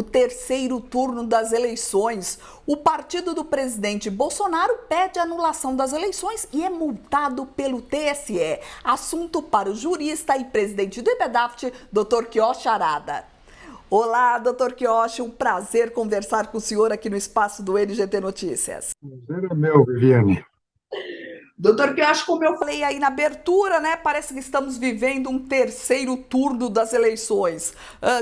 o terceiro turno das eleições. O partido do presidente Bolsonaro pede anulação das eleições e é multado pelo TSE. Assunto para o jurista e presidente do IBEDAFT, Dr. Quioche Arada. Olá, doutor Quioche, um prazer conversar com o senhor aqui no espaço do NGT Notícias. O prazer é meu, Viviane. Doutor Quioche, como eu falei aí na abertura, né, parece que estamos vivendo um terceiro turno das eleições.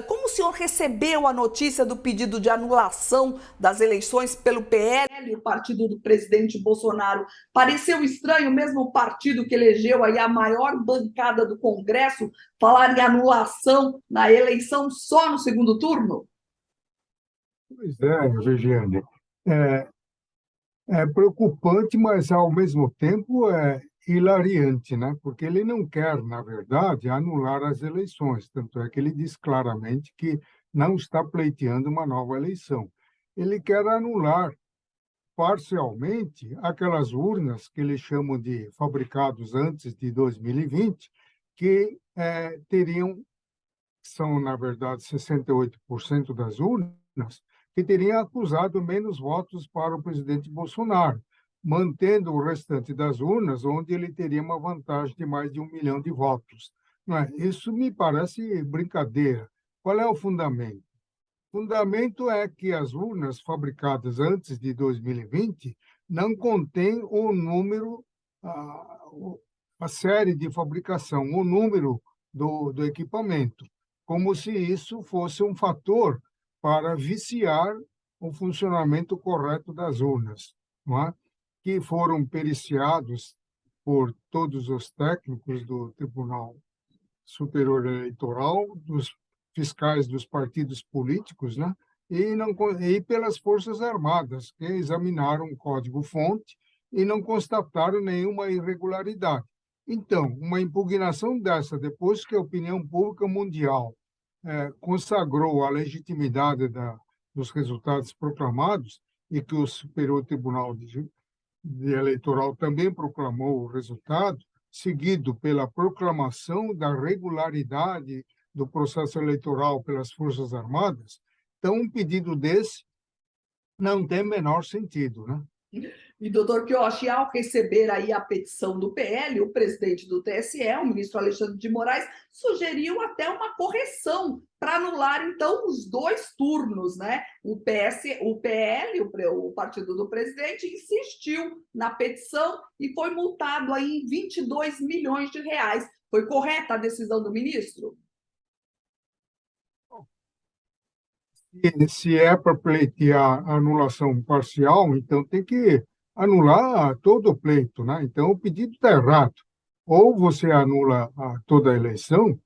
Como o senhor recebeu a notícia do pedido de anulação das eleições pelo PL, o partido do presidente Bolsonaro? Pareceu estranho mesmo o partido que elegeu aí a maior bancada do Congresso falar em anulação na eleição só no segundo turno? Pois é, Viviane. É, é preocupante, mas ao mesmo tempo é hilariante, né? Porque ele não quer, na verdade, anular as eleições. Tanto é que ele diz claramente que não está pleiteando uma nova eleição. Ele quer anular parcialmente aquelas urnas que eles chamam de fabricados antes de 2020, que são, na verdade, 68% das urnas, que teriam acusado menos votos para o presidente Bolsonaro, mantendo o restante das urnas, onde ele teria uma vantagem de mais de 1 milhão de votos. Não é? Isso me parece brincadeira. Qual é o fundamento? O fundamento é que as urnas fabricadas antes de 2020 não contêm o número, a série de fabricação, o número do equipamento, como se isso fosse um fator para viciar o funcionamento correto das urnas, não é? Que foram periciados por todos os técnicos do Tribunal Superior Eleitoral, dos fiscais dos partidos políticos, né? E pelas Forças Armadas, que examinaram o código-fonte e não constataram nenhuma irregularidade. Então, uma impugnação dessa, depois que a opinião pública mundial consagrou a legitimidade dos resultados proclamados e que o Superior Tribunal de Eleitoral também proclamou o resultado, seguido pela proclamação da regularidade do processo eleitoral pelas Forças Armadas, então um pedido desse não tem menor sentido, né? E, doutor Quioche, ao receber aí a petição do PL, o presidente do TSE, o ministro Alexandre de Moraes, sugeriu até uma correção para anular, então, os dois turnos, né? O PL, o partido do presidente, insistiu na petição e foi multado aí em 22 milhões de reais. Foi correta a decisão do ministro? E se é para pleitear a anulação parcial, então tem que anular todo o pleito, né? Então o pedido está errado. Ou você anula toda a eleição,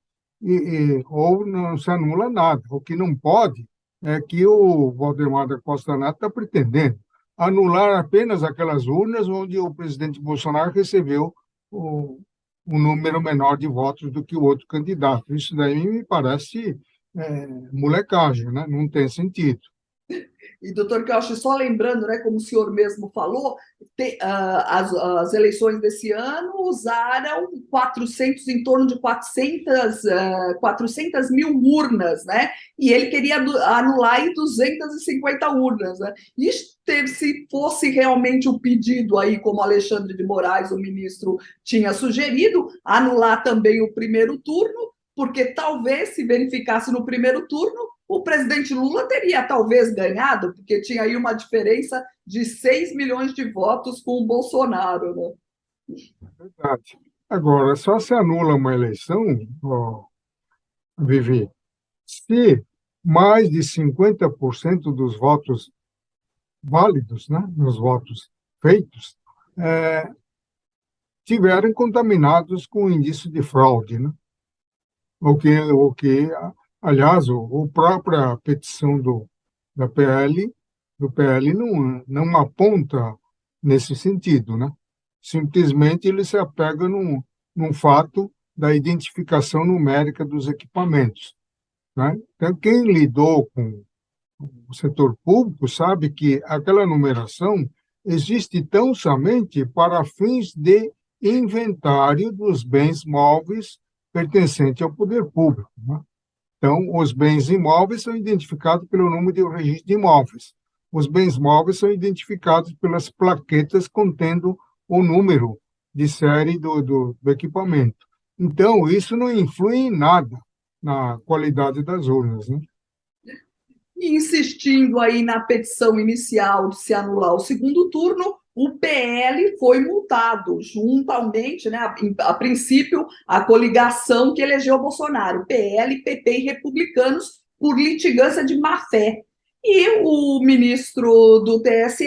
ou não se anula nada. O que não pode é que o Valdemar da Costa Neto está pretendendo anular apenas aquelas urnas onde o presidente Bolsonaro recebeu um número menor de votos do que o outro candidato. Isso daí me parece molecagem, né? Não tem sentido. E, doutor Quioche, só lembrando, né, como o senhor mesmo falou, as eleições desse ano usaram 400, em torno de 400 mil urnas, né? E ele queria anular em 250 urnas, né? E se fosse realmente o pedido aí, como Alexandre de Moraes, o ministro, tinha sugerido, anular também o primeiro turno, porque talvez, se verificasse no primeiro turno, o presidente Lula teria talvez ganhado, porque tinha aí uma diferença de 6 milhões de votos com o Bolsonaro, né? Verdade. Agora, só se anula uma eleição, Vivi, se mais de 50% dos votos válidos, né, nos votos feitos, tiverem contaminados com indício de fraude, né? O que, aliás, a própria petição do PL não aponta nesse sentido, né? Simplesmente ele se apega num fato da identificação numérica dos equipamentos, né? Então, quem lidou com o setor público sabe que aquela numeração existe tão somente para fins de inventário dos bens móveis pertencentes ao poder público, né? Então, os bens imóveis são identificados pelo número de registro de imóveis. Os bens móveis são identificados pelas plaquetas contendo o número de série do equipamento. Então, isso não influi em nada na qualidade das urnas, né? E insistindo aí na petição inicial de se anular o segundo turno, o PL foi multado, juntamente, né, a princípio, a coligação que elegeu Bolsonaro, PL, PP e Republicanos, por litigância de má-fé. E o ministro do TSE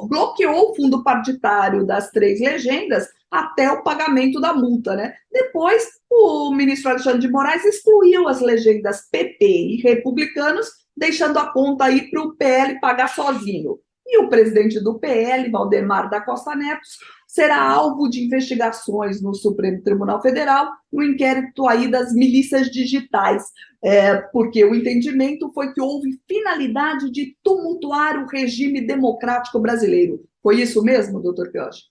bloqueou o fundo partidário das três legendas até o pagamento da multa, né? Depois, o ministro Alexandre de Moraes excluiu as legendas PP e Republicanos, deixando a conta aí para o PL pagar sozinho. E o presidente do PL, Valdemar da Costa Neto, será alvo de investigações no Supremo Tribunal Federal no inquérito aí das milícias digitais, porque o entendimento foi que houve finalidade de tumultuar o regime democrático brasileiro. Foi isso mesmo, doutor Pioche?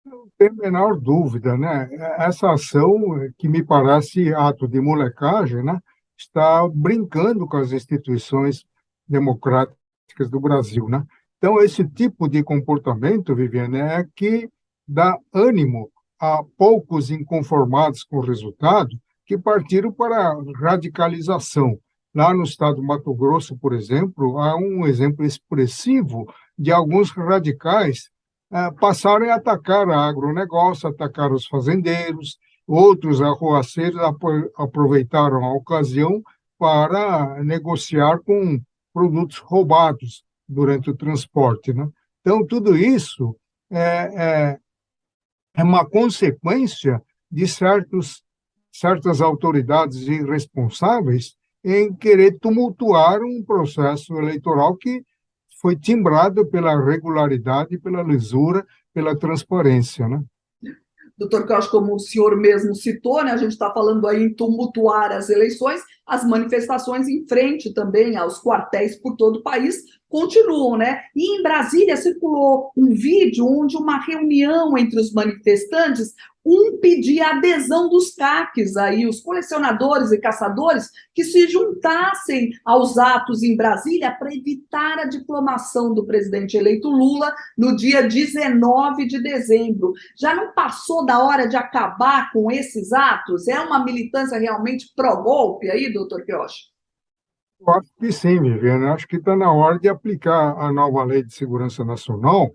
Não tem a menor dúvida, né? Essa ação, que me parece ato de molecagem, né, está brincando com as instituições democráticas do Brasil, né? Então, esse tipo de comportamento, Viviane, é que dá ânimo a poucos inconformados com o resultado que partiram para a radicalização. Lá no estado do Mato Grosso, por exemplo, há um exemplo expressivo de alguns radicais passaram a atacar a agronegócio, atacar os fazendeiros, outros arruaceiros aproveitaram a ocasião para negociar com produtos roubados durante o transporte, né? Então, tudo isso é, é uma consequência de certas autoridades irresponsáveis em querer tumultuar um processo eleitoral que foi timbrado pela regularidade, pela lisura, pela transparência, né? Doutor Kraus, como o senhor mesmo citou, né, a gente está falando aí em tumultuar as eleições, as manifestações em frente também aos quartéis por todo o país continuam, né? E em Brasília circulou um vídeo onde uma reunião entre os manifestantes, um pedia a adesão dos CACs, aí, os colecionadores e caçadores, que se juntassem aos atos em Brasília para evitar a diplomação do presidente eleito Lula no dia 19 de dezembro. Já não passou da hora de acabar com esses atos? É uma militância realmente pró-golpe aí, doutor Quioche? Eu acho que sim, Viviane. Acho que está na hora de aplicar a nova Lei de Segurança Nacional,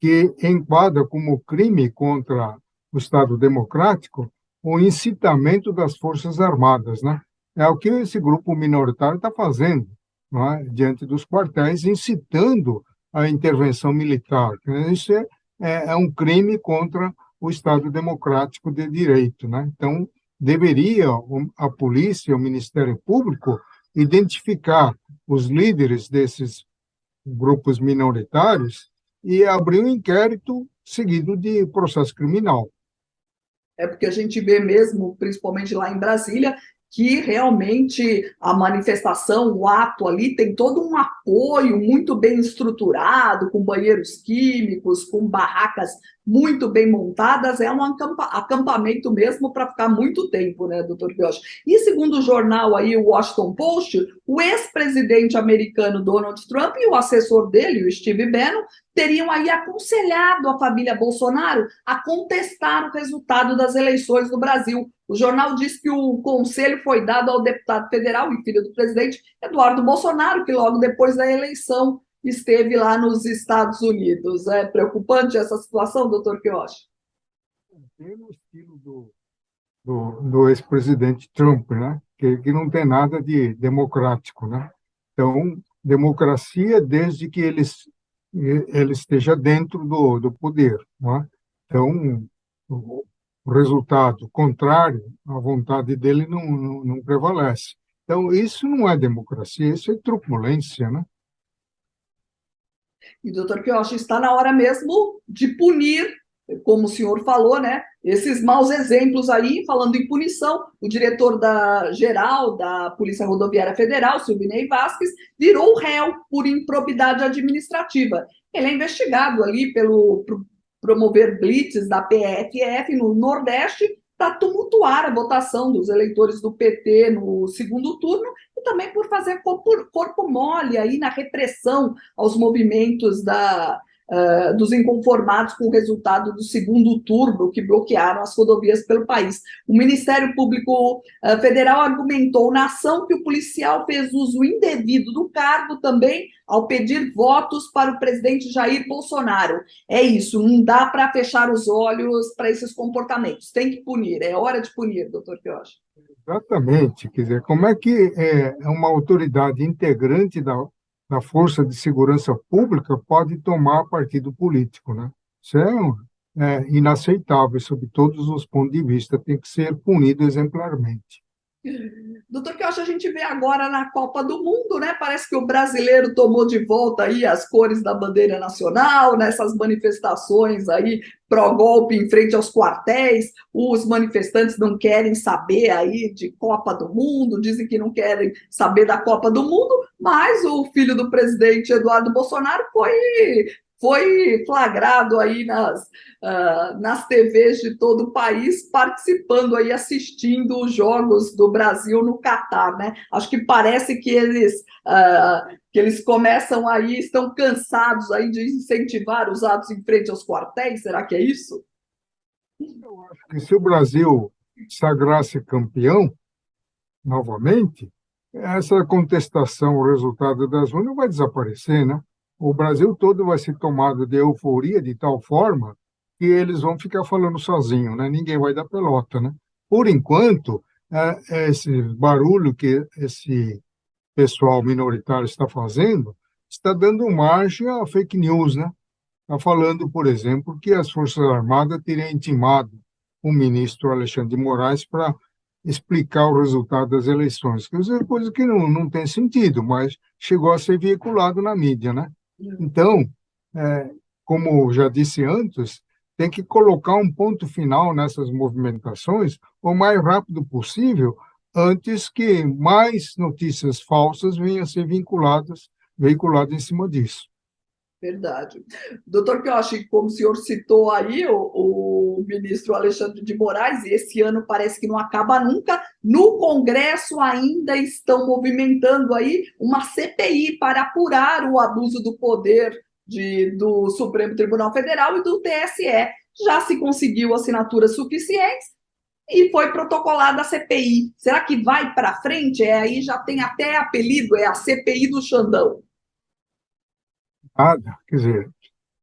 que enquadra como crime contra o Estado Democrático o incitamento das Forças Armadas, né? É o que esse grupo minoritário está fazendo, não é? Diante dos quartéis, incitando a intervenção militar. Isso é um crime contra o Estado Democrático de Direito, né? Então, deveria a polícia, o Ministério Público, identificar os líderes desses grupos minoritários e abrir um inquérito seguido de processo criminal. É porque a gente vê mesmo, principalmente lá em Brasília, que realmente a manifestação, o ato ali, tem todo um apoio muito bem estruturado, com banheiros químicos, com barracas muito bem montadas, é um acampamento mesmo para ficar muito tempo, né, doutor Pioche? E segundo o jornal aí, o Washington Post, o ex-presidente americano Donald Trump e o assessor dele, o Steve Bannon, teriam aí aconselhado a família Bolsonaro a contestar o resultado das eleições no Brasil. O jornal diz que o conselho foi dado ao deputado federal e filho do presidente Eduardo Bolsonaro, que logo depois da eleição esteve lá nos Estados Unidos. É preocupante essa situação, doutor Quioche? Tem o estilo do ex-presidente Trump, né? Que não tem nada de democrático, né? Então, democracia desde que ele esteja dentro do poder, não é? Então, o resultado contrário à vontade dele não prevalece. Então, isso não é democracia, isso é truculência, né? E, doutor Quioche, está na hora mesmo de punir, como o senhor falou, né, esses maus exemplos aí, falando em punição, o diretor geral da Polícia Rodoviária Federal, Silvinei Vasquez, virou réu por improbidade administrativa. Ele é investigado ali por promover blitzes da PFF no Nordeste, para tumultuar a votação dos eleitores do PT no segundo turno e também por fazer corpo mole aí na repressão aos movimentos dos inconformados com o resultado do segundo turno, que bloquearam as rodovias pelo país. O Ministério Público Federal argumentou na ação que o policial fez uso indevido do cargo também ao pedir votos para o presidente Jair Bolsonaro. É isso, não dá para fechar os olhos para esses comportamentos, tem que punir, é hora de punir, doutor Quiochi. Exatamente. Quer dizer, como é que uma autoridade integrante da Força de Segurança Pública pode tomar partido político, né? Isso é inaceitável, sob todos os pontos de vista, tem que ser punido exemplarmente. Doutor Quiochi, a gente vê agora na Copa do Mundo, né? Parece que o brasileiro tomou de volta aí as cores da bandeira nacional, nessas manifestações aí pró-golpe em frente aos quartéis. Os manifestantes não querem saber aí de Copa do Mundo, dizem que não querem saber da Copa do Mundo, mas o filho do presidente Eduardo Bolsonaro foi flagrado aí nas TVs de todo o país, participando aí, assistindo os jogos do Brasil no Catar, né? Acho que parece que eles começam aí, estão cansados aí de incentivar os atos em frente aos quartéis, será que é isso? Eu acho que se o Brasil sagrasse campeão, novamente, essa contestação, o resultado das urnas vai desaparecer, né? O Brasil todo vai ser tomado de euforia de tal forma que eles vão ficar falando sozinho, né? Ninguém vai dar pelota, né? Por enquanto, esse barulho que esse pessoal minoritário está fazendo está dando margem a fake news, né? Está falando, por exemplo, que as Forças Armadas teriam intimado o ministro Alexandre de Moraes para explicar o resultado das eleições, que é coisa que não tem sentido, mas chegou a ser veiculado na mídia, né? Então, como já disse antes, tem que colocar um ponto final nessas movimentações o mais rápido possível, antes que mais notícias falsas venham a ser veiculadas em cima disso. Verdade. Doutor Quiochi, como o senhor citou aí, o ministro Alexandre de Moraes, e esse ano parece que não acaba nunca, no Congresso ainda estão movimentando aí uma CPI para apurar o abuso do poder do Supremo Tribunal Federal e do TSE. Já se conseguiu assinaturas suficientes e foi protocolada a CPI. Será que vai para frente? Aí já tem até apelido, é a CPI do Xandão. Quer dizer,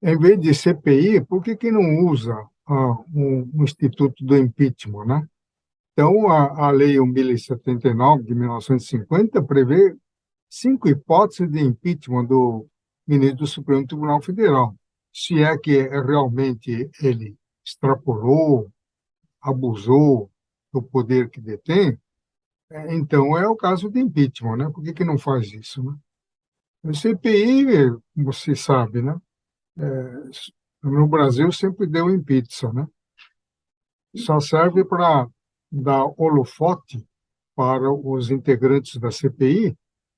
em vez de CPI, por que não usa um instituto do impeachment, né? Então, a Lei 1079 de 1950 prevê 5 hipóteses de impeachment do ministro do Supremo Tribunal Federal. Se é que realmente ele extrapolou, abusou do poder que detém, então é o caso de impeachment, né? Por que não faz isso, né? O CPI, você sabe, né? No Brasil sempre deu em pizza, né? Só serve para dar holofote para os integrantes da CPI,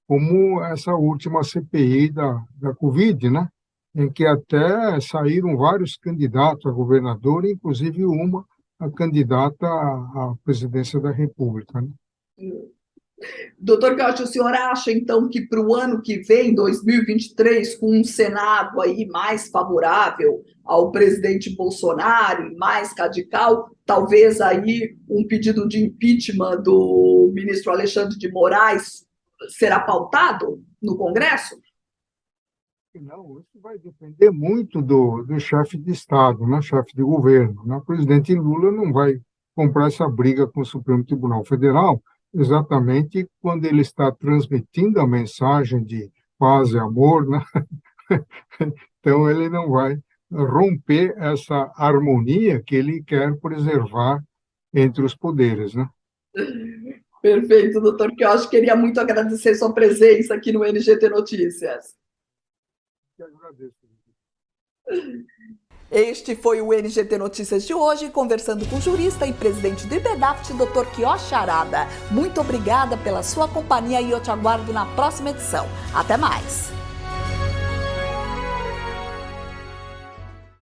como essa última CPI da Covid, né? Em que até saíram vários candidatos a governador, inclusive a candidata à presidência da República, né? Doutor Quiochi, o senhor acha, então, que para o ano que vem, 2023, com um Senado aí mais favorável ao presidente Bolsonaro e mais radical, talvez aí um pedido de impeachment do ministro Alexandre de Moraes será pautado no Congresso? Não, isso vai depender muito do chefe de Estado, né? Chefe de governo, né? O presidente Lula não vai comprar essa briga com o Supremo Tribunal Federal, exatamente quando ele está transmitindo a mensagem de paz e amor, né? Então ele não vai romper essa harmonia que ele quer preservar entre os poderes, né? Perfeito, doutor Quiochi. Queria muito agradecer sua presença aqui no NGT Notícias. Eu agradeço. Este foi o NGT Notícias de hoje, conversando com o jurista e presidente do IBEDAFT, Dr. Quiochi Arada. Muito obrigada pela sua companhia e eu te aguardo na próxima edição. Até mais!